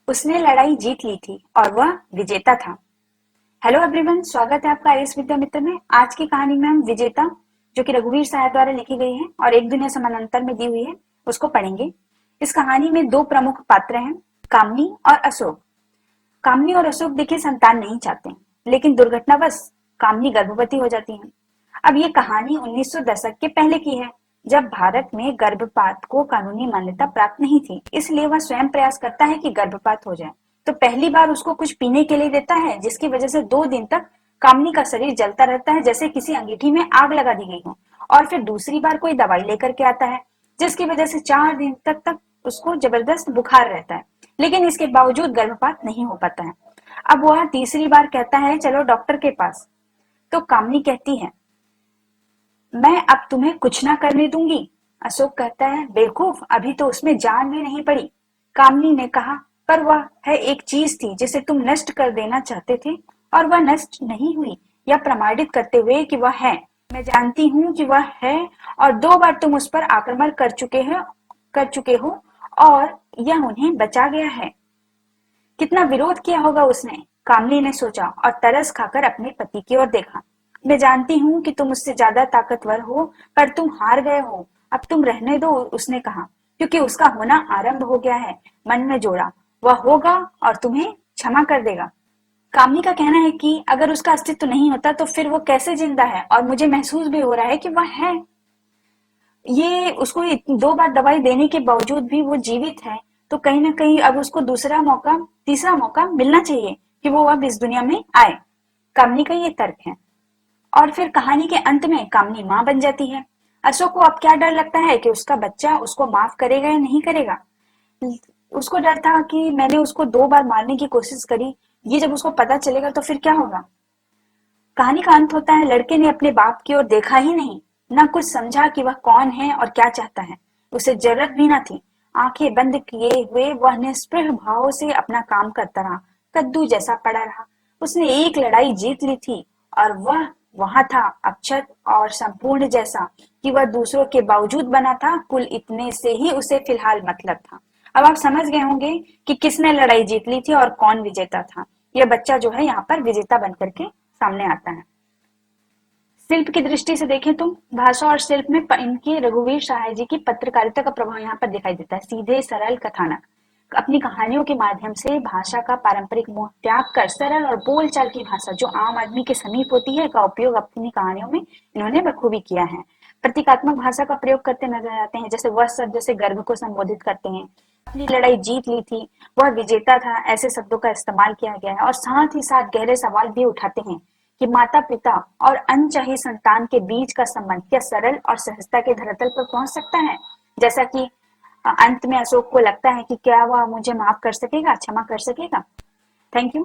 उसने लड़ाई जीत ली थी और वह विजेता था। हेलो एवरीवन, स्वागत है आपका आईएएस विद्या मित्र में। आज की कहानी में हम विजेता, जो कि रघुवीर सहाय द्वारा लिखी गई है और एक दुनिया समानांतर में दी हुई है, उसको पढ़ेंगे। इस कहानी में दो प्रमुख पात्र हैं, कामनी और अशोक। कामनी और अशोक देखिए संतान नहीं चाहते, लेकिन दुर्घटनावश कामनी गर्भवती हो जाती है। अब ये कहानी 1900 दशक के पहले की है, जब भारत में गर्भपात को कानूनी मान्यता प्राप्त नहीं थी। इसलिए वह स्वयं प्रयास करता है कि गर्भपात हो जाए। तो पहली बार उसको कुछ पीने के लिए देता है, जिसकी वजह से 2 दिन तक कामनी का शरीर जलता रहता है, जैसे किसी अंगीठी में आग लगा दी गई हो। और फिर दूसरी बार कोई दवाई लेकर के आता है, जिसकी वजह से 4 दिन तक उसको जबरदस्त बुखार रहता है, लेकिन इसके बावजूद गर्भपात नहीं हो पाता है। अब वह तीसरी बार कहता है चलो डॉक्टर के पास। तो कामनी कहती है मैं अब तुम्हें कुछ ना करने दूंगी। अशोक कहता है बेवकूफ, अभी तो उसमें जान भी नहीं पड़ी। कामनी ने कहा पर वह है एक चीज थी जिसे तुम नष्ट कर देना चाहते थे, और वह नष्ट नहीं हुई, यह प्रमाणित करते हुए कि वह है। मैं जानती हूँ कि वह है, और 2 बार तुम उस पर आक्रमण कर चुके हो और यह उन्हें बचा गया है। कितना विरोध किया होगा उसने, कामनी ने सोचा और तरस खाकर अपने पति की ओर देखा। मैं जानती हूँ कि तुम उससे ज्यादा ताकतवर हो, पर तुम हार गए हो। अब तुम रहने दो, उसने कहा, क्योंकि उसका होना आरंभ हो गया है। मन में जोड़ा, वह होगा और तुम्हें क्षमा कर देगा। कामनी का कहना है कि अगर उसका अस्तित्व नहीं होता तो फिर वो कैसे जिंदा है, और मुझे महसूस भी हो रहा है कि वह है। ये उसको 2 बार दवाई देने के बावजूद भी वो जीवित है, तो कहीं ना कहीं अब उसको दूसरा मौका, तीसरा मौका मिलना चाहिए कि वो अब इस दुनिया में आए। कामनी का ये तर्क है। और फिर कहानी के अंत में कामनी माँ बन जाती है। अशोक को अब क्या डर लगता है कि उसका बच्चा उसको माफ करेगा या नहीं करेगा। उसको डर था कि मैंने उसको 2 बार मारने की कोशिश करी, ये जब उसको पता चलेगा तो फिर क्या होगा। कहानी का अंत होता है लड़के ने अपने बाप की ओर देखा ही नहीं, न कुछ समझा कि वह कौन है और क्या चाहता है। उसे जरूरत भी न थी। आंखें बंद किए हुए वह निष्पृह भाव से अपना काम करता रहा, कद्दू जैसा पड़ा रहा। उसने एक लड़ाई जीत ली थी, और वह वहां था अक्षत और संपूर्ण, जैसा कि वह दूसरों के बावजूद बना था। कुल इतने से ही उसे फिलहाल मतलब था। अब आप समझ गए होंगे कि किसने लड़ाई जीत ली थी और कौन विजेता था। यह बच्चा जो है यहाँ पर विजेता बनकर के सामने आता है। शिल्प की दृष्टि से देखें तो भाषा और शिल्प में इनके रघुवीर सहाय जी की पत्रकारिता का प्रभाव यहाँ पर दिखाई देता है। सीधे सरल कथानक, अपनी कहानियों के माध्यम से भाषा का पारंपरिक मोह त्याग कर सरल और बोलचाल की भाषा जो आम आदमी के समीप होती है का उपयोग अपनी कहानियों में इन्होंने बखूबी किया है। प्रतीकात्मक भाषा का प्रयोग करते नजर आते हैं, जैसे वह शब्द जैसे गर्भ को संबोधित करते हैं। अपनी लड़ाई जीत ली थी, वह विजेता था, ऐसे शब्दों का इस्तेमाल किया गया है। और साथ ही साथ गहरे सवाल भी उठाते हैं कि माता पिता और अनचाही संतान के बीच का संबंध क्या सरल और सहजता के धरातल पर पहुंच सकता है। जैसा कि अंत में अशोक को लगता है कि क्या वह मुझे माफ कर सकेगा, क्षमा कर सकेगा। Thank you.